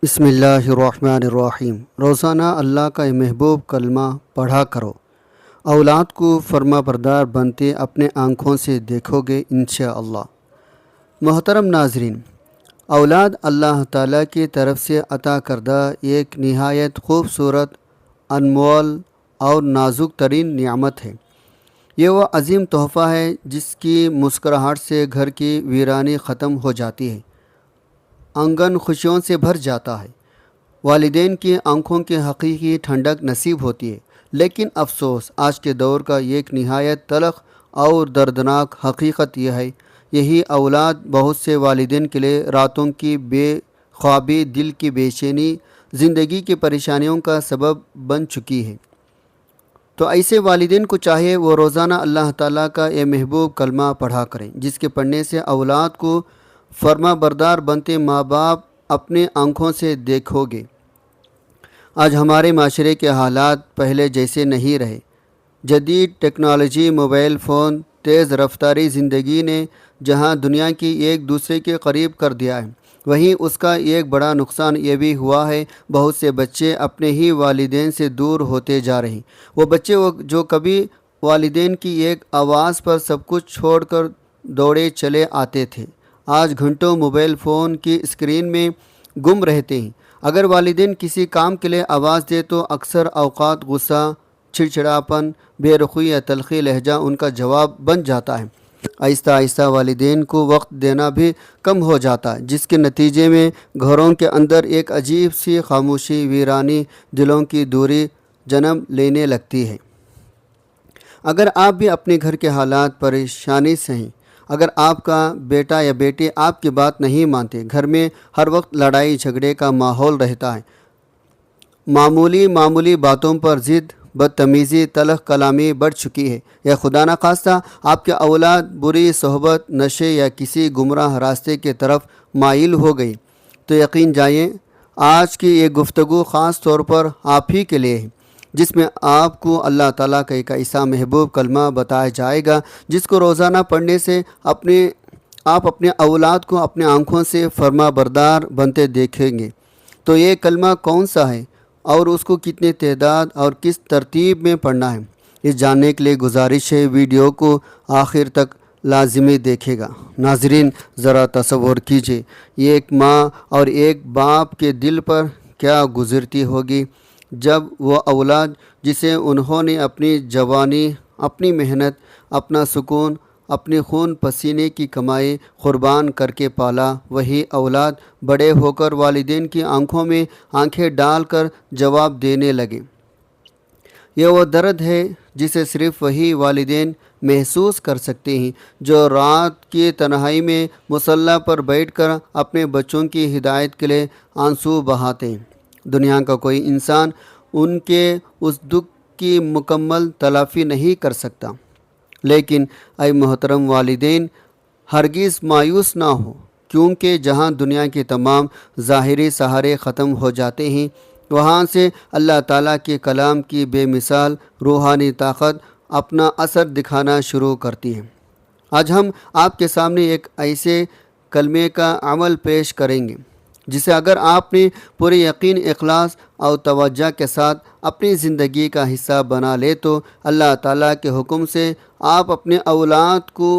بسم اللہ الرحمن الرحیم۔ روزانہ اللہ کا محبوب کلمہ پڑھا کرو، اولاد کو فرما بردار بنتے اپنے آنکھوں سے دیکھو گے انشاءاللہ۔ محترم ناظرین، اولاد اللہ تعالیٰ کی طرف سے عطا کردہ ایک نہایت خوبصورت، انمول اور نازک ترین نعمت ہے۔ یہ وہ عظیم تحفہ ہے جس کی مسکراہٹ سے گھر کی ویرانی ختم ہو جاتی ہے، آنگن خوشیوں سے بھر جاتا ہے، والدین کی آنکھوں کی حقیقی ٹھنڈک نصیب ہوتی ہے۔ لیکن افسوس، آج کے دور کا ایک نہایت تلخ اور دردناک حقیقت یہ ہے، یہی اولاد بہت سے والدین کے لیے راتوں کی بے خوابی، دل کی بے چینی، زندگی کی پریشانیوں کا سبب بن چکی ہے۔ تو ایسے والدین کو چاہیے وہ روزانہ اللہ تعالیٰ کا یہ محبوب کلمہ پڑھا کریں، جس کے پڑھنے سے اولاد کو فرما بردار بنتے ماں باپ اپنے آنکھوں سے دیکھو گے۔ آج ہمارے معاشرے کے حالات پہلے جیسے نہیں رہے۔ جدید ٹیکنالوجی، موبائل فون، تیز رفتاری زندگی نے جہاں دنیا کی ایک دوسرے کے قریب کر دیا ہے، وہیں اس کا ایک بڑا نقصان یہ بھی ہوا ہے، بہت سے بچے اپنے ہی والدین سے دور ہوتے جا رہے ہیں۔ وہ بچے جو کبھی والدین کی ایک آواز پر سب کچھ چھوڑ کر دوڑے چلے آتے تھے، آج گھنٹوں موبائل فون کی اسکرین میں گم رہتے ہیں۔ اگر والدین کسی کام کے لیے آواز دے تو اکثر اوقات غصہ، چڑچڑاپن، بے رخی یا تلخی لہجہ ان کا جواب بن جاتا ہے۔ آہستہ آہستہ والدین کو وقت دینا بھی کم ہو جاتا ہے، جس کے نتیجے میں گھروں کے اندر ایک عجیب سی خاموشی، ویرانی، دلوں کی دوری جنم لینے لگتی ہے۔ اگر آپ بھی اپنے گھر کے حالات پریشانی سے ہیں، اگر آپ کا بیٹا یا بیٹی آپ کی بات نہیں مانتے، گھر میں ہر وقت لڑائی جھگڑے کا ماحول رہتا ہے، معمولی باتوں پر ضد، بدتمیزی، تلخ کلامی بڑھ چکی ہے، یا خدا نخواستہ آپ کے اولاد بری صحبت، نشے یا کسی گمراہ راستے کی طرف مائل ہو گئی، تو یقین جائیں آج کی یہ گفتگو خاص طور پر آپ ہی کے لیے ہے، جس میں آپ کو اللہ تعالیٰ کا ایک ایسا محبوب کلمہ بتایا جائے گا جس کو روزانہ پڑھنے سے آپ اپنے اولاد کو اپنے آنکھوں سے فرما بردار بنتے دیکھیں گے۔ تو یہ کلمہ کون سا ہے اور اس کو کتنے تعداد اور کس ترتیب میں پڑھنا ہے، اس جاننے کے لیے گزارش ہے ویڈیو کو آخر تک لازمی دیکھے گا۔ ناظرین، ذرا تصور کیجئے ایک ماں اور ایک باپ کے دل پر کیا گزرتی ہوگی جب وہ اولاد جسے انہوں نے اپنی جوانی، اپنی محنت، اپنا سکون، اپنی خون پسینے کی کمائی قربان کر کے پالا، وہی اولاد بڑے ہو کر والدین کی آنکھوں میں آنکھیں ڈال کر جواب دینے لگے۔ یہ وہ درد ہے جسے صرف وہی والدین محسوس کر سکتے ہیں جو رات کی تنہائی میں مصلی پر بیٹھ کر اپنے بچوں کی ہدایت کے لیے آنسو بہاتے ہیں۔ دنیا کا کوئی انسان ان کے اس دکھ کی مکمل تلافی نہیں کر سکتا، لیکن اے محترم والدین، ہرگز مایوس نہ ہو، کیونکہ جہاں دنیا کے تمام ظاہری سہارے ختم ہو جاتے ہیں، وہاں سے اللہ تعالیٰ کے کلام کی بے مثال روحانی طاقت اپنا اثر دکھانا شروع کرتی ہے۔ آج ہم آپ کے سامنے ایک ایسے کلمے کا عمل پیش کریں گے جسے اگر آپ نے پورے یقین، اخلاص اور توجہ کے ساتھ اپنی زندگی کا حصہ بنا لے تو اللہ تعالیٰ کے حکم سے آپ اپنے اولاد کو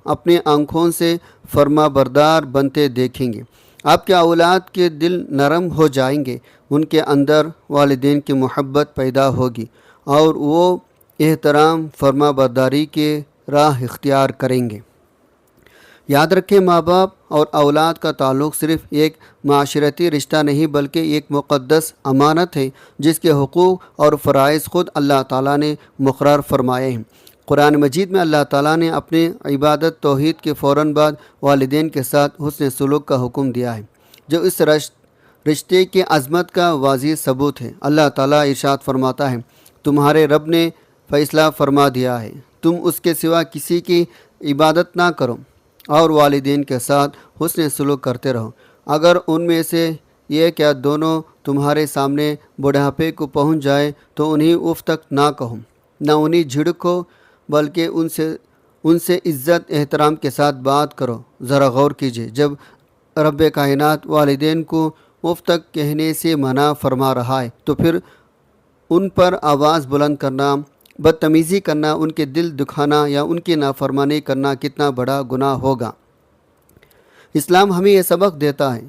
اپنے آنکھوں سے فرما بردار بنتے دیکھیں گے۔ آپ کے اولاد کے دل نرم ہو جائیں گے، ان کے اندر والدین کی محبت پیدا ہوگی اور وہ احترام، فرما برداری کے راہ اختیار کریں گے۔ یاد رکھیں، ماں باپ اور اولاد کا تعلق صرف ایک معاشرتی رشتہ نہیں بلکہ ایک مقدس امانت ہے جس کے حقوق اور فرائض خود اللہ تعالیٰ نے مقرر فرمائے ہیں۔ قرآن مجید میں اللہ تعالیٰ نے اپنی عبادت توحید کے فوراً بعد والدین کے ساتھ حسن سلوک کا حکم دیا ہے، جو اس رشتے کی عظمت کا واضح ثبوت ہے۔ اللہ تعالیٰ ارشاد فرماتا ہے، تمہارے رب نے فیصلہ فرما دیا ہے، تم اس کے سوا کسی کی عبادت نہ کرو اور والدین کے ساتھ حسن سلوک کرتے رہو۔ اگر ان میں سے یہ کیا دونوں تمہارے سامنے بڑھاپے کو پہنچ جائے تو انہیں اف تک نہ کہو، نہ انہیں جھڑکو، بلکہ ان سے عزت احترام کے ساتھ بات کرو۔ ذرا غور کیجئے، جب رب کائنات والدین کو اف تک کہنے سے منع فرما رہا ہے، تو پھر ان پر آواز بلند کرنا، بدتمیزی کرنا، ان کے دل دکھانا یا ان کی نافرمانی کرنا کتنا بڑا گناہ ہوگا۔ اسلام ہمیں یہ سبق دیتا ہے،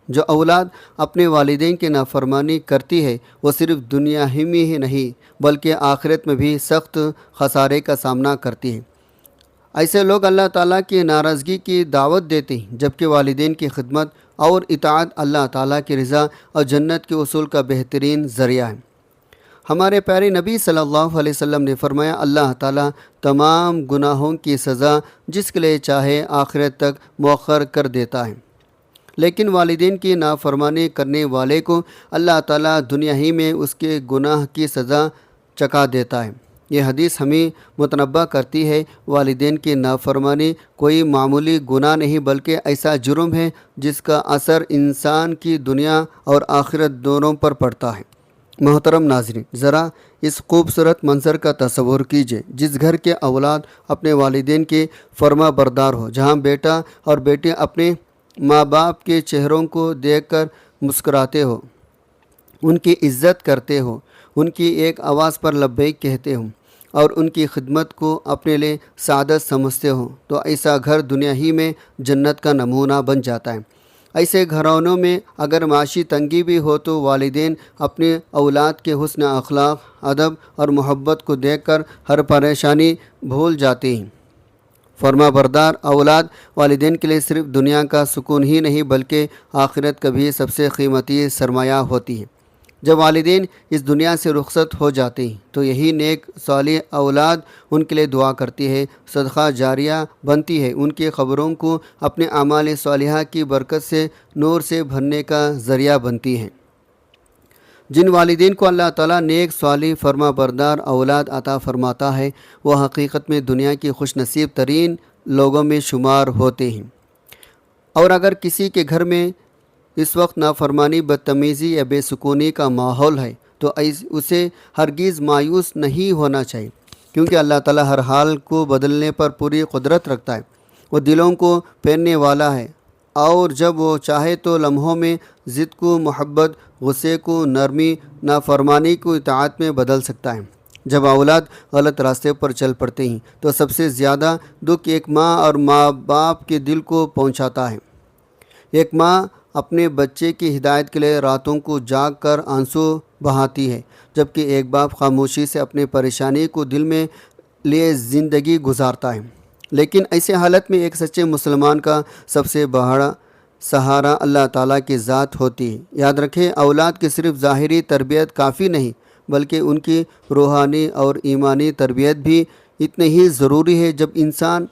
جو اولاد اپنے والدین کی نافرمانی کرتی ہے وہ صرف دنیا ہی میں ہی نہیں بلکہ آخرت میں بھی سخت خسارے کا سامنا کرتی ہے۔ ایسے لوگ اللہ تعالیٰ کی ناراضگی کی دعوت دیتے ہیں، جبکہ والدین کی خدمت اور اطاعت اللہ تعالیٰ کی رضا اور جنت کے حصول کا بہترین ذریعہ ہے۔ ہمارے پیارے نبی صلی اللہ علیہ وسلم نے فرمایا، اللہ تعالیٰ تمام گناہوں کی سزا جس کے لیے چاہے آخرت تک مؤخر کر دیتا ہے، لیکن والدین کی نافرمانی کرنے والے کو اللہ تعالیٰ دنیا ہی میں اس کے گناہ کی سزا چکا دیتا ہے۔ یہ حدیث ہمیں متنبہ کرتی ہے، والدین کی نافرمانی کوئی معمولی گناہ نہیں بلکہ ایسا جرم ہے جس کا اثر انسان کی دنیا اور آخرت دونوں پر پڑتا ہے۔ محترم ناظرین، ذرا اس خوبصورت منظر کا تصور کیجئے، جس گھر کے اولاد اپنے والدین کے فرما بردار ہو، جہاں بیٹا اور بیٹی اپنے ماں باپ کے چہروں کو دیکھ کر مسکراتے ہو، ان کی عزت کرتے ہو، ان کی ایک آواز پر لبیک کہتے ہوں اور ان کی خدمت کو اپنے لیے سعادت سمجھتے ہو، تو ایسا گھر دنیا ہی میں جنت کا نمونہ بن جاتا ہے۔ ایسے گھرانوں میں اگر معاشی تنگی بھی ہو تو والدین اپنے اولاد کے حسن اخلاق، ادب اور محبت کو دیکھ کر ہر پریشانی بھول جاتے ہیں۔ فرما بردار اولاد والدین کے لیے صرف دنیا کا سکون ہی نہیں بلکہ آخرت کا بھی سب سے قیمتی سرمایہ ہوتی ہے۔ جب والدین اس دنیا سے رخصت ہو جاتے ہیں تو یہی نیک صالح اولاد ان کے لیے دعا کرتی ہے، صدقہ جاریہ بنتی ہے، ان کی قبروں کو اپنے اعمال صالحہ کی برکت سے نور سے بھرنے کا ذریعہ بنتی ہیں۔ جن والدین کو اللہ تعالیٰ نیک صالح فرما بردار اولاد عطا فرماتا ہے وہ حقیقت میں دنیا کی خوش نصیب ترین لوگوں میں شمار ہوتے ہیں۔ اور اگر کسی کے گھر میں اس وقت نافرمانی، بدتمیزی یا بے سکونی کا ماحول ہے تو اسے ہرگز مایوس نہیں ہونا چاہیے، کیونکہ اللہ تعالیٰ ہر حال کو بدلنے پر پوری قدرت رکھتا ہے۔ وہ دلوں کو پھیرنے والا ہے اور جب وہ چاہے تو لمحوں میں ضد کو محبت، غصے کو نرمی، نافرمانی کو اطاعت میں بدل سکتا ہے۔ جب اولاد غلط راستے پر چل پڑتے ہیں تو سب سے زیادہ دکھ ایک ماں اور ماں باپ کے دل کو پہنچاتا ہے۔ ایک ماں اپنے بچے کی ہدایت کے لیے راتوں کو جاگ کر آنسو بہاتی ہے، جبکہ ایک باپ خاموشی سے اپنے پریشانی کو دل میں لیے زندگی گزارتا ہے۔ لیکن ایسے حالت میں ایک سچے مسلمان کا سب سے بڑا سہارا اللہ تعالیٰ کی ذات ہوتی ہے۔ یاد رکھیں، اولاد کی صرف ظاہری تربیت کافی نہیں بلکہ ان کی روحانی اور ایمانی تربیت بھی اتنی ہی ضروری ہے۔ جب انسان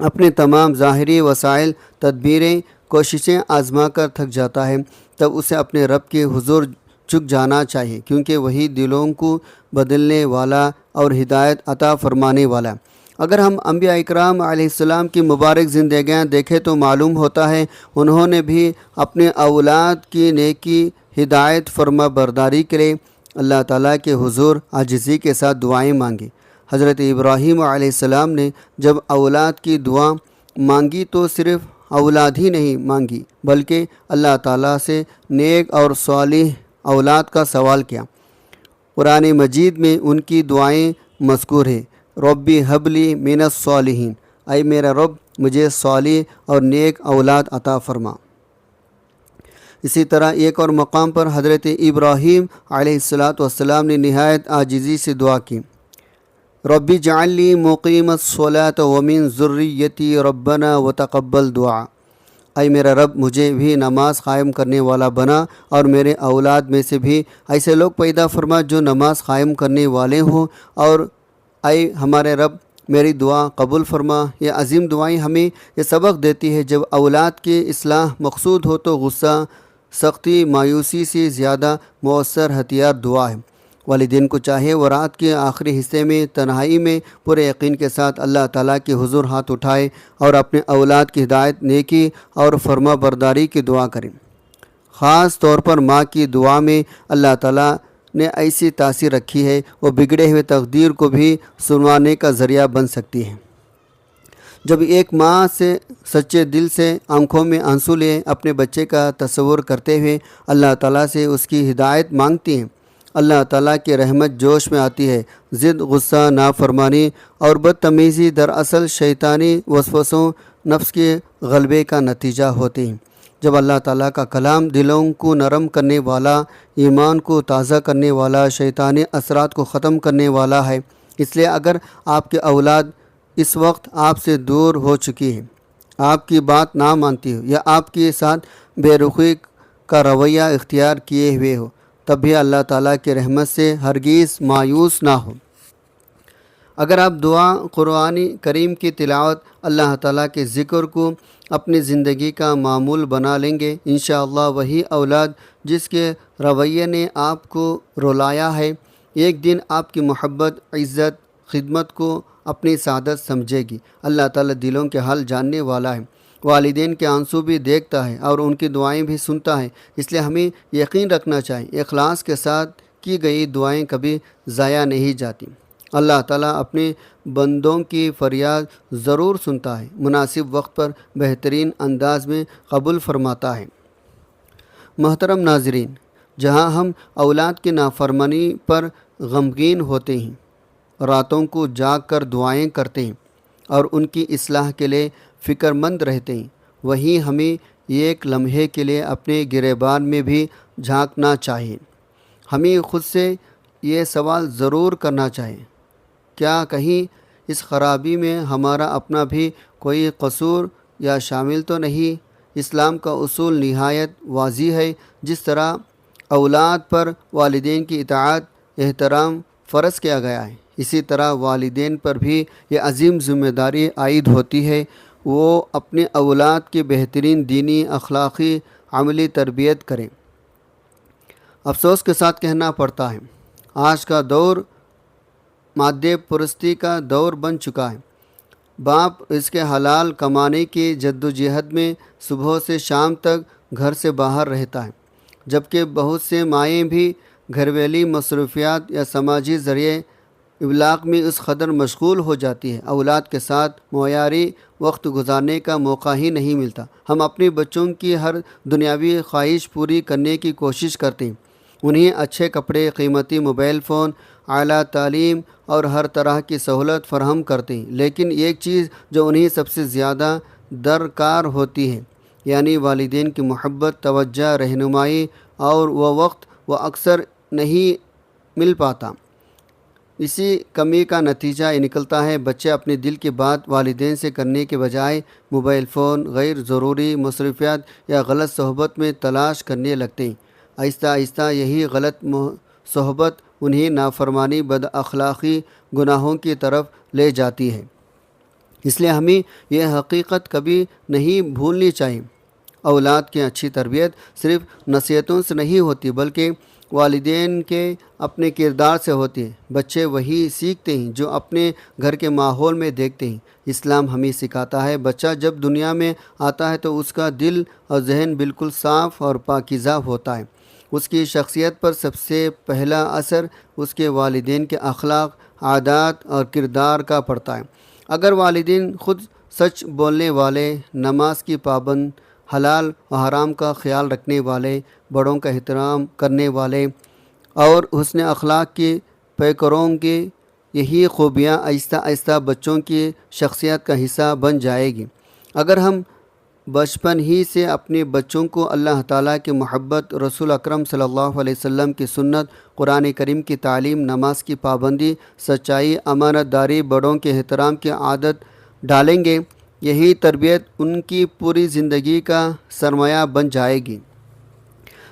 اپنے تمام ظاہری وسائل، تدبیریں، کوششیں آزما کر تھک جاتا ہے تب اسے اپنے رب کے حضور جھک جانا چاہیے، کیونکہ وہی دلوں کو بدلنے والا اور ہدایت عطا فرمانے والا۔ اگر ہم انبیاء اکرام علیہ السلام کی مبارک زندگیاں دیکھیں تو معلوم ہوتا ہے انہوں نے بھی اپنے اولاد کی نیکی، ہدایت، فرما برداری کے لیے اللہ تعالیٰ کے حضور عاجزی کے ساتھ دعائیں مانگی۔ حضرت ابراہیم علیہ السلام نے جب اولاد کی دعا مانگی تو صرف اولاد ہی نہیں مانگی بلکہ اللہ تعالیٰ سے نیک اور صالح اولاد کا سوال کیا۔ قرآن مجید میں ان کی دعائیں مذکور ہیں، ربی حبلی من الصالحین، اے میرا رب مجھے صالح اور نیک اولاد عطا فرما۔ اسی طرح ایک اور مقام پر حضرت ابراہیم علیہ السلام نے نہایت عاجزی سے دعا کی، ربی اجعل لی مقیم الصلاۃ ومن ذریتی ربنا وتقبل دعا، اے میرا رب مجھے بھی نماز قائم کرنے والا بنا اور میرے اولاد میں سے بھی ایسے لوگ پیدا فرما جو نماز قائم کرنے والے ہوں، اور اے ہمارے رب میری دعا قبول فرما۔ یہ عظیم دعائیں ہمیں یہ سبق دیتی ہے جب اولاد کی اصلاح مقصود ہو تو غصہ، سختی، مایوسی سے زیادہ مؤثر ہتھیار دعا ہے۔ والدین کو چاہے وہ رات کے آخری حصے میں تنہائی میں پورے یقین کے ساتھ اللہ تعالیٰ کے حضور ہاتھ اٹھائے اور اپنے اولاد کی ہدایت، نیکی اور فرما برداری کی دعا کریں۔ خاص طور پر ماں کی دعا میں اللہ تعالیٰ نے ایسی تاثیر رکھی ہے، وہ بگڑے ہوئے تقدیر کو بھی سنوانے کا ذریعہ بن سکتی ہے۔ جب ایک ماں سے سچے دل سے آنکھوں میں آنسو لے اپنے بچے کا تصور کرتے ہوئے اللہ تعالیٰ سے اس کی ہدایت مانگتی ہیں، اللہ تعالیٰ کی رحمت جوش میں آتی ہے۔ ضد، غصہ، نافرمانی اور بدتمیزی دراصل شیطانی وسوسوں، نفس کے غلبے کا نتیجہ ہوتے ہیں۔ جب اللہ تعالیٰ کا کلام دلوں کو نرم کرنے والا، ایمان کو تازہ کرنے والا، شیطانی اثرات کو ختم کرنے والا ہے، اس لیے اگر آپ کے اولاد اس وقت آپ سے دور ہو چکی ہے، آپ کی بات نہ مانتی ہو یا آپ کے ساتھ بے رخی کا رویہ اختیار کیے ہوئے ہو، تب بھی اللہ تعالیٰ کی رحمت سے ہرگز مایوس نہ ہو۔ اگر آپ دعا، قرآن کریم کی تلاوت، اللہ تعالیٰ کے ذکر کو اپنی زندگی کا معمول بنا لیں گے، انشاءاللہ وہی اولاد جس کے رویے نے آپ کو رلایا ہے، ایک دن آپ کی محبت، عزت، خدمت کو اپنی سعادت سمجھے گی۔ اللہ تعالیٰ دلوں کے حال جاننے والا ہے، والدین کے آنسو بھی دیکھتا ہے اور ان کی دعائیں بھی سنتا ہے، اس لیے ہمیں یقین رکھنا چاہیے اخلاص کے ساتھ کی گئی دعائیں کبھی ضائع نہیں جاتی۔ اللہ تعالیٰ اپنے بندوں کی فریاد ضرور سنتا ہے، مناسب وقت پر بہترین انداز میں قبول فرماتا ہے۔ محترم ناظرین، جہاں ہم اولاد کی نافرمانی پر غمگین ہوتے ہیں، راتوں کو جاگ کر دعائیں کرتے ہیں اور ان کی اصلاح کے لیے فکر مند رہتے ہیں، وہیں ہمیں ایک لمحے کے لیے اپنے گریبان میں بھی جھانکنا چاہیے۔ ہمیں خود سے یہ سوال ضرور کرنا چاہیے، کیا کہیں اس خرابی میں ہمارا اپنا بھی کوئی قصور یا شامل تو نہیں؟ اسلام کا اصول نہایت واضح ہے، جس طرح اولاد پر والدین کی اطاعت، احترام فرض کیا گیا ہے، اسی طرح والدین پر بھی یہ عظیم ذمہ داری عائد ہوتی ہے، وہ اپنے اولاد کی بہترین دینی، اخلاقی، عملی تربیت کریں۔ افسوس کے ساتھ کہنا پڑتا ہے، آج کا دور مادے پرستی کا دور بن چکا ہے۔ باپ اس کے حلال کمانے کی جدوجہد میں صبح سے شام تک گھر سے باہر رہتا ہے، جبکہ بہت سے مائیں بھی گھریلو مصروفیات یا سماجی ذریعے ابلاغ میں اس قدر مشغول ہو جاتی ہے، اولاد کے ساتھ معیاری وقت گزارنے کا موقع ہی نہیں ملتا۔ ہم اپنے بچوں کی ہر دنیاوی خواہش پوری کرنے کی کوشش کرتے ہیں، انہیں اچھے کپڑے، قیمتی موبائل فون، اعلیٰ تعلیم اور ہر طرح کی سہولت فراہم کرتے ہیں، لیکن ایک چیز جو انہیں سب سے زیادہ درکار ہوتی ہے، یعنی والدین کی محبت، توجہ، رہنمائی اور وہ وقت، وہ اکثر نہیں مل پاتا۔ اسی کمی کا نتیجہ یہ نکلتا ہے بچے اپنے دل کی بات والدین سے کرنے کے بجائے موبائل فون، غیر ضروری مصروفیات یا غلط صحبت میں تلاش کرنے لگتے ہیں۔ آہستہ آہستہ یہی غلط صحبت انہیں نافرمانی، بد اخلاقی، گناہوں کی طرف لے جاتی ہے۔ اس لیے ہمیں یہ حقیقت کبھی نہیں بھولنی چاہیے، اولاد کی اچھی تربیت صرف نصیحتوں سے نہیں ہوتی بلکہ والدین کے اپنے کردار سے ہوتی ہے۔ بچے وہی سیکھتے ہیں جو اپنے گھر کے ماحول میں دیکھتے ہیں۔ اسلام ہمیں سکھاتا ہے بچہ جب دنیا میں آتا ہے تو اس کا دل اور ذہن بالکل صاف اور پاکیزہ ہوتا ہے۔ اس کی شخصیت پر سب سے پہلا اثر اس کے والدین کے اخلاق، عادات اور کردار کا پڑتا ہے۔ اگر والدین خود سچ بولنے والے، نماز کی پابند، حلال و حرام کا خیال رکھنے والے، بڑوں کا احترام کرنے والے اور حسن اخلاق کی پیکروں کی یہی خوبیاں آہستہ آہستہ بچوں کی شخصیت کا حصہ بن جائے گی۔ اگر ہم بچپن ہی سے اپنے بچوں کو اللہ تعالیٰ کی محبت، رسول اکرم صلی اللہ علیہ وسلم کی سنت، قرآن کریم کی تعلیم، نماز کی پابندی، سچائی، امانت داری، بڑوں کے احترام کی عادت ڈالیں گے، یہی تربیت ان کی پوری زندگی کا سرمایہ بن جائے گی۔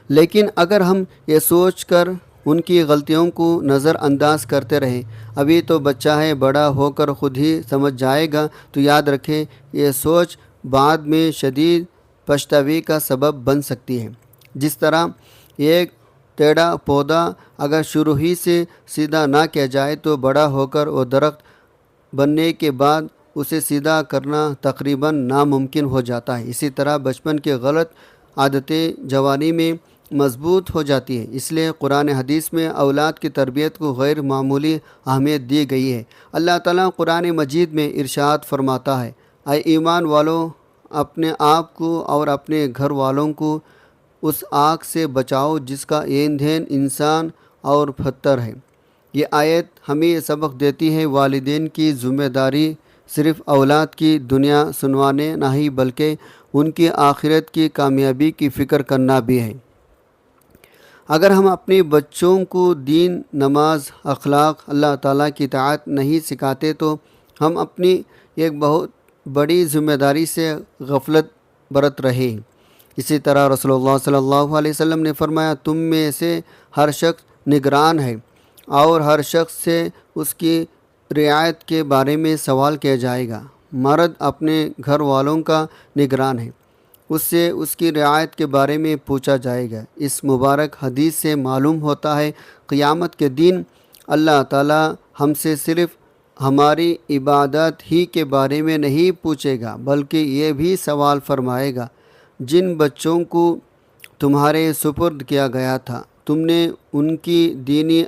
لیکن اگر ہم یہ سوچ کر ان کی غلطیوں کو نظر انداز کرتے رہیں، ابھی تو بچہ ہے، بڑا ہو کر خود ہی سمجھ جائے گا، تو یاد رکھیں یہ سوچ بعد میں شدید پچھتاوی کا سبب بن سکتی ہے۔ جس طرح ایک ٹیڑھا پودا اگر شروع ہی سے سیدھا نہ کیا جائے تو بڑا ہو کر وہ درخت بننے کے بعد اسے سیدھا کرنا تقریباً ناممکن ہو جاتا ہے۔ اسی طرح بچپن کی غلط عادتیں جوانی میں مضبوط ہو جاتی ہے۔ اس لیے قرآن حدیث میں اولاد کی تربیت کو غیر معمولی اہمیت دی گئی ہے۔ اللہ تعالیٰ قرآن مجید میں ارشاد فرماتا ہے، اے ایمان والوں، اپنے آپ کو اور اپنے گھر والوں کو اس آگ سے بچاؤ جس کا ایندھن انسان اور پتھر ہے۔ یہ آیت ہمیں یہ سبق دیتی ہے والدین کی ذمہ داری صرف اولاد کی دنیا سنوانے نہیں بلکہ ان کی آخرت کی کامیابی کی فکر کرنا بھی ہے۔ اگر ہم اپنے بچوں کو دین، نماز، اخلاق، اللہ تعالیٰ کی اطاعت نہیں سکھاتے تو ہم اپنی ایک بہت بڑی ذمہ داری سے غفلت برت رہے ہیں۔ اسی طرح رسول اللہ صلی اللہ علیہ وسلم نے فرمایا، تم میں سے ہر شخص نگران ہے اور ہر شخص سے اس کی رعایت کے بارے میں سوال کیا جائے گا۔ مرد اپنے گھر والوں کا نگران ہے، اس سے اس کی رعایت کے بارے میں پوچھا جائے گا۔ اس مبارک حدیث سے معلوم ہوتا ہے قیامت کے دن اللہ تعالی ہم سے صرف ہماری عبادت ہی کے بارے میں نہیں پوچھے گا بلکہ یہ بھی سوال فرمائے گا، جن بچوں کو تمہارے سپرد کیا گیا تھا تم نے ان کی دینی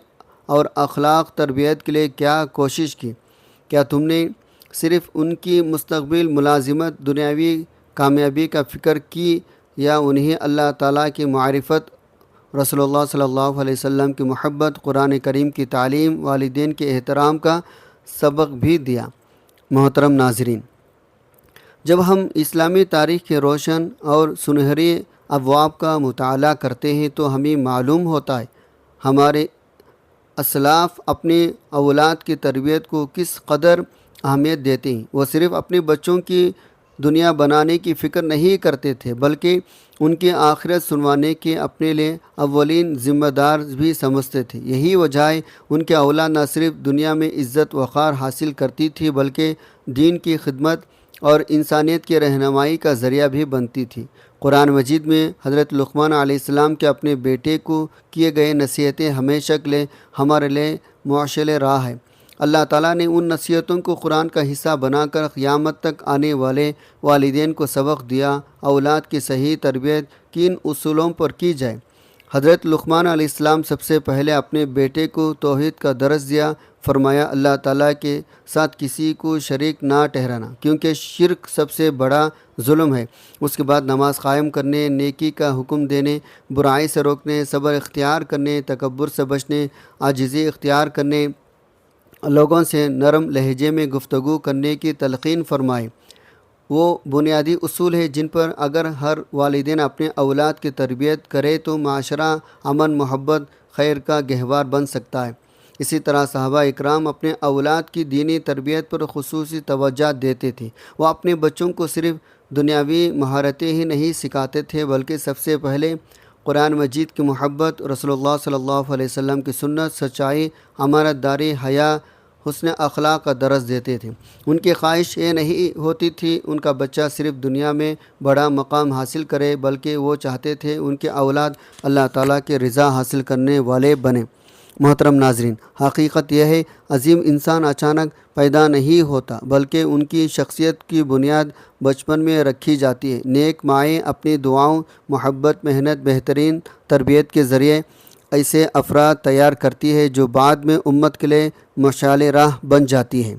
اور اخلاق تربیت کے لیے کیا کوشش کی؟ کیا تم نے صرف ان کی مستقبل ملازمت، دنیاوی کامیابی کا فکر کی یا انہیں اللہ تعالیٰ کی معرفت، رسول اللہ صلی اللہ علیہ وسلم کی محبت، قرآن کریم کی تعلیم، والدین کے احترام کا سبق بھی دیا؟ محترم ناظرین، جب ہم اسلامی تاریخ کے روشن اور سنہری ابواب کا مطالعہ کرتے ہیں تو ہمیں معلوم ہوتا ہے ہمارے اسلاف اپنے اولاد کی تربیت کو کس قدر اہمیت دیتے ہیں۔ وہ صرف اپنے بچوں کی دنیا بنانے کی فکر نہیں کرتے تھے بلکہ ان کی آخرت سنوانے کے اپنے لیے اولین ذمہ دار بھی سمجھتے تھے۔ یہی وجہ ہے ان کے اولاد نہ صرف دنیا میں عزت وقار حاصل کرتی تھی بلکہ دین کی خدمت اور انسانیت کی رہنمائی کا ذریعہ بھی بنتی تھی۔ قرآن مجید میں حضرت لقمان علیہ السلام کے اپنے بیٹے کو کیے گئے نصیحتیں ہمیشہ کے لیے ہمارے لیے معشل راہ ہے۔ اللہ تعالیٰ نے ان نصیحتوں کو قرآن کا حصہ بنا کر قیامت تک آنے والے والدین کو سبق دیا۔ اولاد کی صحیح تربیت کن اصولوں پر کی جائے؟ حضرت لقمان علیہ السلام سب سے پہلے اپنے بیٹے کو توحید کا درس دیا۔ فرمایا، اللہ تعالیٰ کے ساتھ کسی کو شریک نہ ٹھہرانا کیونکہ شرک سب سے بڑا ظلم ہے۔ اس کے بعد نماز قائم کرنے، نیکی کا حکم دینے، برائی سے روکنے، صبر اختیار کرنے، تکبر سے بچنے، عاجزی اختیار کرنے، لوگوں سے نرم لہجے میں گفتگو کرنے کی تلقین فرمائے۔ وہ بنیادی اصول ہیں جن پر اگر ہر والدین اپنے اولاد کی تربیت کرے تو معاشرہ امن، محبت، خیر کا گہوار بن سکتا ہے۔ اسی طرح صحابہ اکرام اپنے اولاد کی دینی تربیت پر خصوصی توجہ دیتے تھے۔ وہ اپنے بچوں کو صرف دنیاوی مہارتیں ہی نہیں سکھاتے تھے بلکہ سب سے پہلے قرآن مجید کی محبت، رسول اللہ صلی اللہ علیہ وسلم کی سنت، سچائی، امانت داری، حیا، حسن اخلاق کا درس دیتے تھے۔ ان کی خواہش یہ نہیں ہوتی تھی ان کا بچہ صرف دنیا میں بڑا مقام حاصل کرے بلکہ وہ چاہتے تھے ان کے اولاد اللہ تعالیٰ کی رضا حاصل کرنے والے بنیں۔ محترم ناظرین، حقیقت یہ ہے عظیم انسان اچانک پیدا نہیں ہوتا بلکہ ان کی شخصیت کی بنیاد بچپن میں رکھی جاتی ہے۔ نیک مائیں اپنی دعاؤں، محبت، محنت، بہترین تربیت کے ذریعے ایسے افراد تیار کرتی ہے جو بعد میں امت کے لیے مشعل راہ بن جاتی ہے۔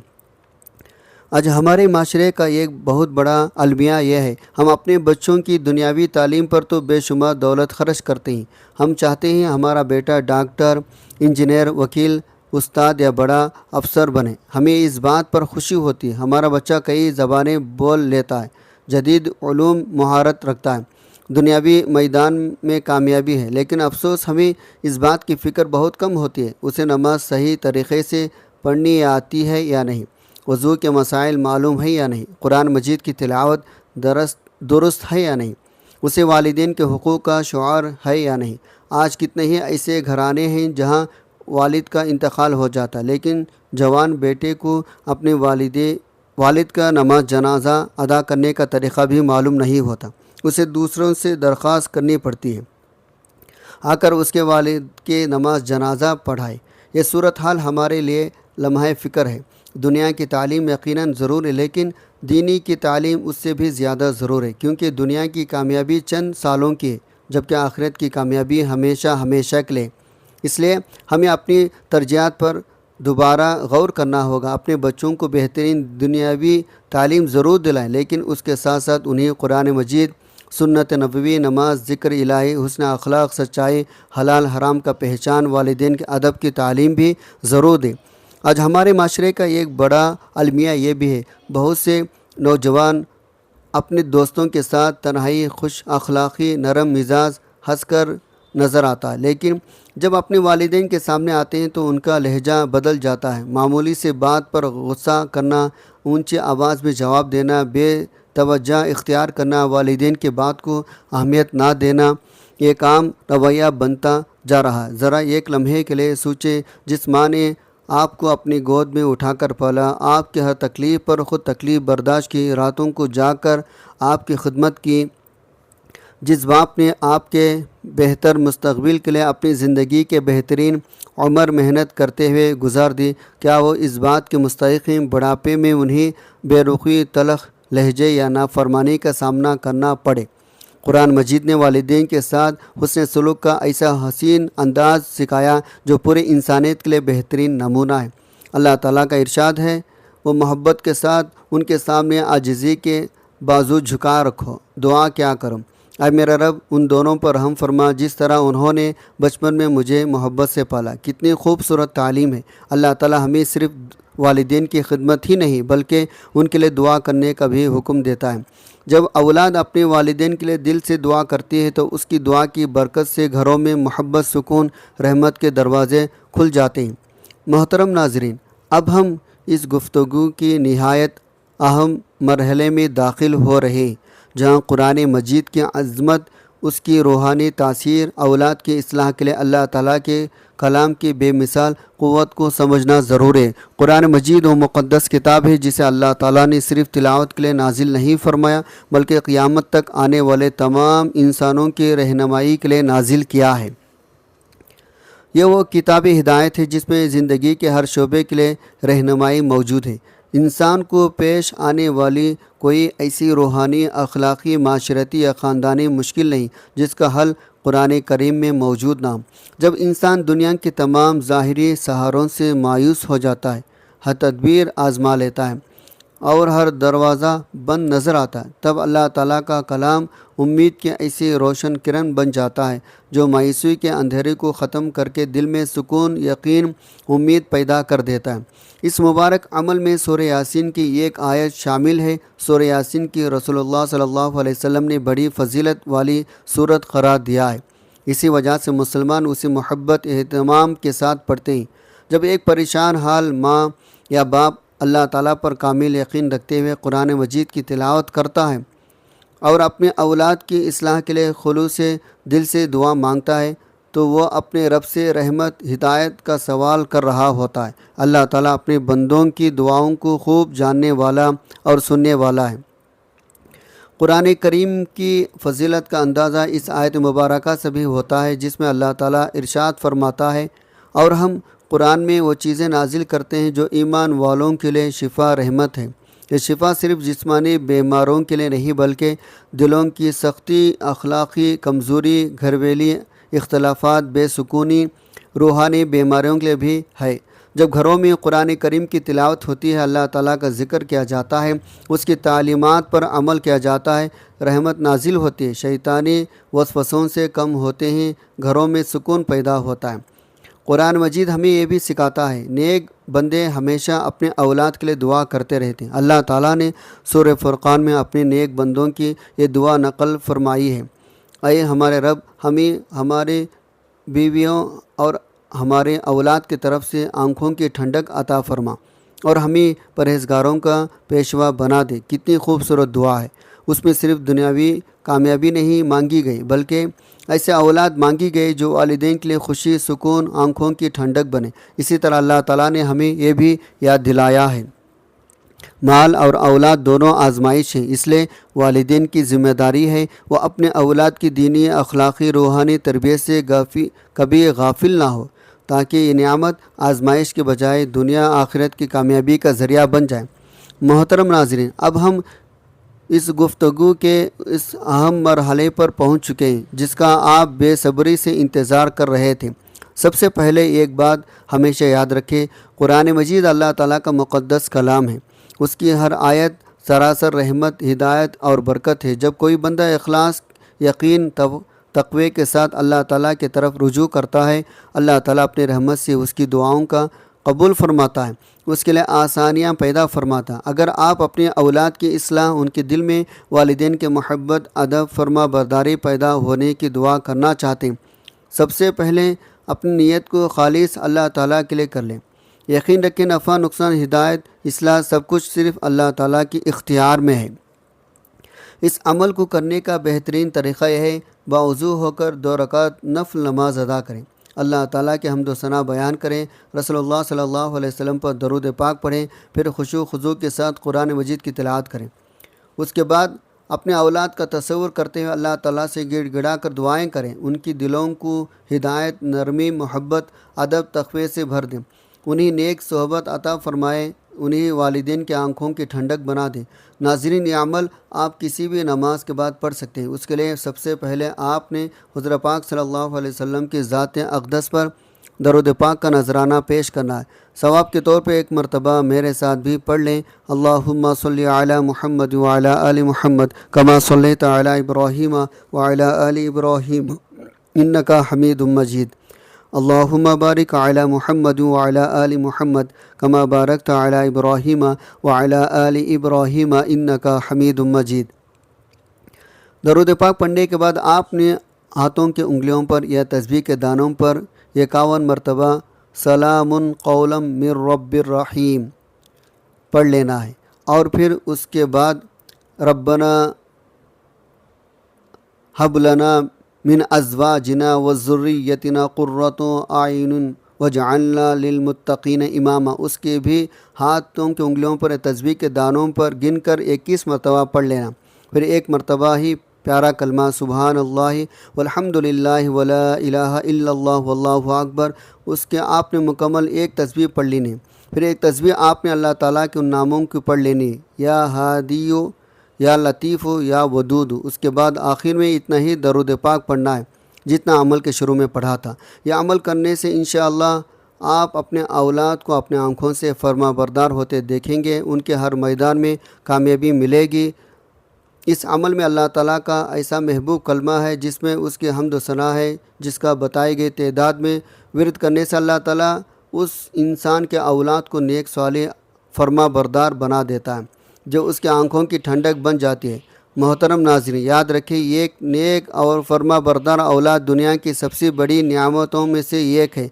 آج ہمارے معاشرے کا ایک بہت بڑا المیہ یہ ہے، ہم اپنے بچوں کی دنیاوی تعلیم پر تو بے شمار دولت خرچ کرتے ہیں۔ ہم چاہتے ہیں ہمارا بیٹا ڈاکٹر، انجینئر، وکیل، استاد یا بڑا افسر بنے۔ ہمیں اس بات پر خوشی ہوتی ہے ہمارا بچہ کئی زبانیں بول لیتا ہے، جدید علوم مہارت رکھتا ہے، دنیاوی میدان میں کامیابی ہے، لیکن افسوس ہمیں اس بات کی فکر بہت کم ہوتی ہے اسے نماز صحیح طریقے سے پڑھنی آتی ہے یا نہیں، وضو کے مسائل معلوم ہے یا نہیں، قرآن مجید کی تلاوت درست ہے یا نہیں، اسے والدین کے حقوق کا شعور ہے یا نہیں۔ آج کتنے ہی ایسے گھرانے ہیں جہاں والد کا انتقال ہو جاتا لیکن جوان بیٹے کو اپنے والد کا نماز جنازہ ادا کرنے کا طریقہ بھی معلوم نہیں ہوتا، اسے دوسروں سے درخواست کرنی پڑتی ہے آ کر اس کے والد کے نماز جنازہ پڑھائے۔ یہ صورتحال ہمارے لیے لمحہ فکر ہے۔ دنیا کی تعلیم یقیناً ضرور ہے لیکن دینی کی تعلیم اس سے بھی زیادہ ضرور ہے کیونکہ دنیا کی کامیابی چند سالوں کی ہے جبکہ آخرت کی کامیابی ہمیشہ کے لیے۔ اس لیے ہمیں اپنی ترجیحات پر دوبارہ غور کرنا ہوگا۔ اپنے بچوں کو بہترین دنیاوی تعلیم ضرور دلائیں، لیکن اس کے ساتھ ساتھ انہیں قرآن مجید، سنت نبوی، نماز، ذکر الہی، حسن اخلاق، سچائی، حلال حرام کا پہچان، والدین کے ادب کی تعلیم بھی ضرور دیں۔ آج ہمارے معاشرے کا ایک بڑا المیہ یہ بھی ہے، بہت سے نوجوان اپنے دوستوں کے ساتھ تنہائی، خوش اخلاقی، نرم مزاج ہنس کر نظر آتا ہے، لیکن جب اپنے والدین کے سامنے آتے ہیں تو ان کا لہجہ بدل جاتا ہے۔ معمولی سے بات پر غصہ کرنا، اونچی آواز میں جواب دینا، بے توجہ اختیار کرنا، والدین کی بات کو اہمیت نہ دینا، ایک عام رویہ بنتا جا رہا ہے۔ ذرا ایک لمحے کے لیے سوچیں، جس ماں نے آپ کو اپنی گود میں اٹھا کر پالا، آپ کے ہر تکلیف پر خود تکلیف برداشت کی، راتوں کو جاگ کر آپ کی خدمت کی، جس باپ نے آپ کے بہتر مستقبل کے لیے اپنی زندگی کے بہترین عمر محنت کرتے ہوئے گزار دی، کیا وہ اس بات کے مستحق ہیں بڑھاپے میں انہیں بے رخی، تلخ لہجے یا نافرمانی کا سامنا کرنا پڑے؟ قرآن مجید نے والدین کے ساتھ حسن سلوک کا ایسا حسین انداز سکھایا جو پورے انسانیت کے لیے بہترین نمونہ ہے۔ اللہ تعالیٰ کا ارشاد ہے، وہ محبت کے ساتھ ان کے سامنے عاجزی کے بازو جھکا رکھو، دعا کیا کرو، اے میرا رب ان دونوں پر رحم فرما جس طرح انہوں نے بچپن میں مجھے محبت سے پالا۔ کتنی خوبصورت تعلیم ہے۔ اللہ تعالیٰ ہمیں صرف والدین کی خدمت ہی نہیں بلکہ ان کے لیے دعا کرنے کا بھی حکم دیتا ہے۔ جب اولاد اپنے والدین کے لیے دل سے دعا کرتی ہے تو اس کی دعا کی برکت سے گھروں میں محبت، سکون، رحمت کے دروازے کھل جاتے ہیں۔ محترم ناظرین، اب ہم اس گفتگو کی نہایت اہم مرحلے میں داخل ہو رہے ہیں، جہاں قرآن مجید کی عظمت، اس کی روحانی تاثیر، اولاد کی اصلاح کے لیے اللہ تعالیٰ کے کلام کی بے مثال قوت کو سمجھنا ضرور ہے۔ قرآن مجید وہ مقدس کتاب ہے جسے اللہ تعالیٰ نے صرف تلاوت کے لیے نازل نہیں فرمایا بلکہ قیامت تک آنے والے تمام انسانوں کی رہنمائی کے لیے نازل کیا ہے۔ یہ وہ کتاب ہدایت ہے جس میں زندگی کے ہر شعبے کے لیے رہنمائی موجود ہے۔ انسان کو پیش آنے والی کوئی ایسی روحانی، اخلاقی، معاشرتی یا خاندانی مشکل نہیں جس کا حل قرآن کریم میں موجود نہ ہو۔ جب انسان دنیا کے تمام ظاہری سہاروں سے مایوس ہو جاتا ہے، ہر تدبیر آزما لیتا ہے اور ہر دروازہ بند نظر آتا ہے، تب اللہ تعالیٰ کا کلام امید کی ایسی روشن کرن بن جاتا ہے جو مایوسی کے اندھیرے کو ختم کر کے دل میں سکون، یقین، امید پیدا کر دیتا ہے۔ اس مبارک عمل میں سورہ یاسین کی ایک آیت شامل ہے۔ سورہ یاسین کی رسول اللہ صلی اللہ علیہ وسلم نے بڑی فضیلت والی سورت قرار دیا ہے، اسی وجہ سے مسلمان اسے محبت، اہتمام کے ساتھ پڑھتے ہیں۔ جب ایک پریشان حال ماں یا باپ اللہ تعالیٰ پر کامل یقین رکھتے ہوئے قرآن مجید کی تلاوت کرتا ہے اور اپنے اولاد کی اصلاح کے لیے خلوص دل سے دعا مانگتا ہے تو وہ اپنے رب سے رحمت، ہدایت کا سوال کر رہا ہوتا ہے۔ اللہ تعالیٰ اپنے بندوں کی دعاؤں کو خوب جاننے والا اور سننے والا ہے۔ قرآن کریم کی فضیلت کا اندازہ اس آیت مبارکہ سے بھی ہوتا ہے جس میں اللہ تعالیٰ ارشاد فرماتا ہے، اور ہم قرآن میں وہ چیزیں نازل کرتے ہیں جو ایمان والوں کے لیے شفا، رحمت ہے۔ یہ شفا صرف جسمانی بیماروں کے لیے نہیں بلکہ دلوں کی سختی، اخلاقی کمزوری، گھریلو اختلافات، بے سکونی، روحانی بیماریوں کے لیے بھی ہے۔ جب گھروں میں قرآن کریم کی تلاوت ہوتی ہے، اللہ تعالیٰ کا ذکر کیا جاتا ہے، اس کی تعلیمات پر عمل کیا جاتا ہے، رحمت نازل ہوتی ہے، شیطانی وسوسوں سے کم ہوتے ہیں، گھروں میں سکون پیدا ہوتا ہے۔ قرآن مجید ہمیں یہ بھی سکھاتا ہے، نیک بندے ہمیشہ اپنے اولاد کے لیے دعا کرتے رہتے ہیں۔ اللہ تعالیٰ نے سورہ فرقان میں اپنے نیک بندوں کی یہ دعا نقل فرمائی ہے، اے ہمارے رب، ہمیں ہمارے بیویوں اور ہمارے اولاد کی طرف سے آنکھوں کی ٹھنڈک عطا فرما اور ہمیں پرہیزگاروں کا پیشوا بنا دے۔ کتنی خوبصورت دعا ہے۔ اس میں صرف دنیاوی کامیابی نہیں مانگی گئی بلکہ ایسے اولاد مانگی گئی جو والدین کے لیے خوشی، سکون، آنکھوں کی ٹھنڈک بنے۔ اسی طرح اللہ تعالیٰ نے ہمیں یہ بھی یاد دلایا ہے، مال اور اولاد دونوں آزمائش ہیں، اس لیے والدین کی ذمہ داری ہے وہ اپنے اولاد کی دینی، اخلاقی، روحانی تربیت سے کبھی غافل نہ ہو تاکہ یہ نعمت آزمائش کے بجائے دنیا آخرت کی کامیابی کا ذریعہ بن جائے۔ محترم ناظرین، اب ہم اس گفتگو کے اس اہم مرحلے پر پہنچ چکے ہیں جس کا آپ بے صبری سے انتظار کر رہے تھے۔ سب سے پہلے ایک بات ہمیشہ یاد رکھیں، قرآن مجید اللہ تعالیٰ کا مقدس کلام ہے۔ اس کی ہر آیت سراسر رحمت، ہدایت اور برکت ہے۔ جب کوئی بندہ اخلاص، یقین، تقوی کے ساتھ اللہ تعالیٰ کی طرف رجوع کرتا ہے، اللہ تعالیٰ اپنی رحمت سے اس کی دعاؤں کا قبول فرماتا ہے، اس کے لیے آسانیاں پیدا فرماتا ہے۔ اگر آپ اپنی اولاد کی اصلاح، ان کے دل میں والدین کے محبت، ادب، فرما برداری پیدا ہونے کی دعا کرنا چاہتے ہیں، سب سے پہلے اپنی نیت کو خالص اللہ تعالیٰ کے لیے کر لیں۔ یقین رکھیں، نفع، نقصان، ہدایت، اصلاح سب کچھ صرف اللہ تعالیٰ کی اختیار میں ہے۔ اس عمل کو کرنے کا بہترین طریقہ یہ ہے، باوضو ہو کر 2 رکعت نفل نماز ادا کریں، اللہ تعالیٰ کے حمد و ثنا بیان کریں، رسول اللہ صلی اللہ علیہ وسلم پر درود پاک پڑھیں، پھر خشوع خضوع کے ساتھ قرآن مجید کی تلاوت کریں۔ اس کے بعد اپنے اولاد کا تصور کرتے ہوئے اللہ تعالیٰ سے گڑ گڑا کر دعائیں کریں، ان کی دلوں کو ہدایت، نرمی، محبت، ادب، تقوی سے بھر دیں، انہیں نیک صحبت عطا فرمائیں، انہیں والدین کی آنکھوں کی ٹھنڈک بنا دیں۔ ناظرین، یہ عمل آپ کسی بھی نماز کے بعد پڑھ سکتے ہیں۔ اس کے لیے سب سے پہلے آپ نے حضور پاک صلی اللہ علیہ وسلم کی ذات اقدس پر درود پاک کا نذرانہ پیش کرنا ہے۔ ثواب کے طور پہ ایک مرتبہ میرے ساتھ بھی پڑھ لیں، اللہم صلی علی محمد وعلی آل محمد کما صلیت علی ابراہیم وعلی آل ابراہیم انک حمید مجید، اللہم بارک علی محمد وعلی آل محمد کما بارکت علی ابراہیم وعلی آل ابراہیم انک حمید مجید۔ درود پاک پڑھنے کے بعد آپ نے ہاتھوں کے انگلیوں پر یا تسبیح کے دانوں پر 51 مرتبہ سلام قولا من رب الرحیم پڑھ لینا ہے، اور پھر اس کے بعد ربنا حب لنا من ازواجنا وذریتنا قرۃ اعین وجعلنا للمتقین اماما، اس کے بھی ہاتھوں کے انگلیوں پر تسبیح کے دانوں پر گن کر 21 مرتبہ پڑھ لینا، پھر ایک مرتبہ ہی پیارا کلمہ سبحان اللہ والحمد للہ ولا الہ الا اللہ واللہ اکبر، اس کے آپ نے مکمل ایک تسبیح پڑھ لینی، پھر ایک تسبیح آپ نے اللہ تعالیٰ کے ان ناموں کی پڑھ لینی، یا ہادیو، یا لطیف، یا ودود۔ اس کے بعد آخر میں اتنا ہی درود پاک پڑھنا ہے جتنا عمل کے شروع میں پڑھا تھا۔ یہ عمل کرنے سے انشاءاللہ آپ اپنے اولاد کو اپنے آنکھوں سے فرما بردار ہوتے دیکھیں گے، ان کے ہر میدان میں کامیابی ملے گی۔ اس عمل میں اللہ تعالیٰ کا ایسا محبوب کلمہ ہے جس میں اس کی حمد و ثنا ہے، جس کا بتائی گئی تعداد میں ورد کرنے سے اللہ تعالیٰ اس انسان کے اولاد کو نیک صالح فرما بردار بنا دیتا ہے، جو اس کے آنکھوں کی ٹھنڈک بن جاتی ہے۔ محترم ناظرین، یاد رکھیں، یہ ایک نیک اور فرما بردار اولاد دنیا کی سب سے بڑی نعمتوں میں سے ایک ہے۔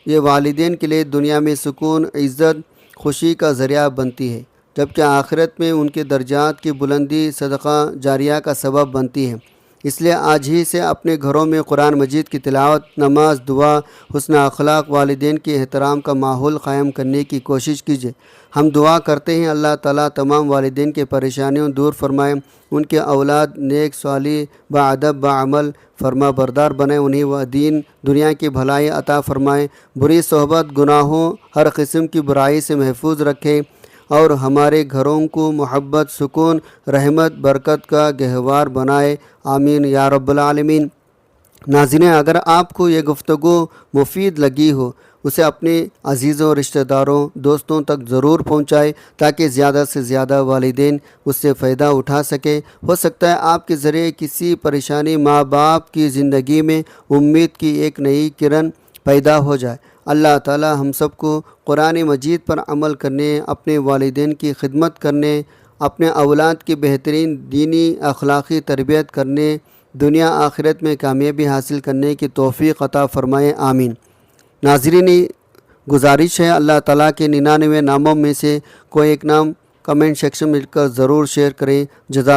یہ والدین کے لیے دنیا میں سکون، عزت، خوشی کا ذریعہ بنتی ہے، جبکہ آخرت میں ان کے درجات کی بلندی صدقہ جاریہ کا سبب بنتی ہے۔ اس لیے آج ہی سے اپنے گھروں میں قرآن مجید کی تلاوت، نماز، دعا، حسن اخلاق، والدین کے احترام کا ماحول قائم کرنے کی کوشش کیجیے۔ ہم دعا کرتے ہیں اللہ تعالیٰ تمام والدین کے پریشانیوں دور فرمائیں، ان کے اولاد نیک صالح، باادب، باعمل، فرما بردار بنائیں، انہیں وہ دین دنیا کی بھلائی عطا فرمائیں، بری صحبت، گناہوں، ہر قسم کی برائی سے محفوظ رکھیں، اور ہمارے گھروں کو محبت، سکون، رحمت، برکت کا گہوار بنائے، آمین یا رب العالمین۔ ناظرین، اگر آپ کو یہ گفتگو مفید لگی ہو، اسے اپنے عزیزوں، رشتہ داروں، دوستوں تک ضرور پہنچائے تاکہ زیادہ سے زیادہ والدین اس سے فائدہ اٹھا سکے۔ ہو سکتا ہے آپ کے ذریعے کسی پریشانی ماں باپ کی زندگی میں امید کی ایک نئی کرن پیدا ہو جائے۔ اللہ تعالی ہم سب کو قرآن مجید پر عمل کرنے، اپنے والدین کی خدمت کرنے، اپنے اولاد کی بہترین دینی اخلاقی تربیت کرنے، دنیا آخرت میں کامیابی حاصل کرنے کی توفیق عطا فرمائے، آمین۔ ناظرین، گزارش ہے اللہ تعالیٰ کے 99 ناموں میں سے کوئی ایک نام کمنٹ سیکشن میں لکھ کر ضرور شیئر کریں۔ جزاک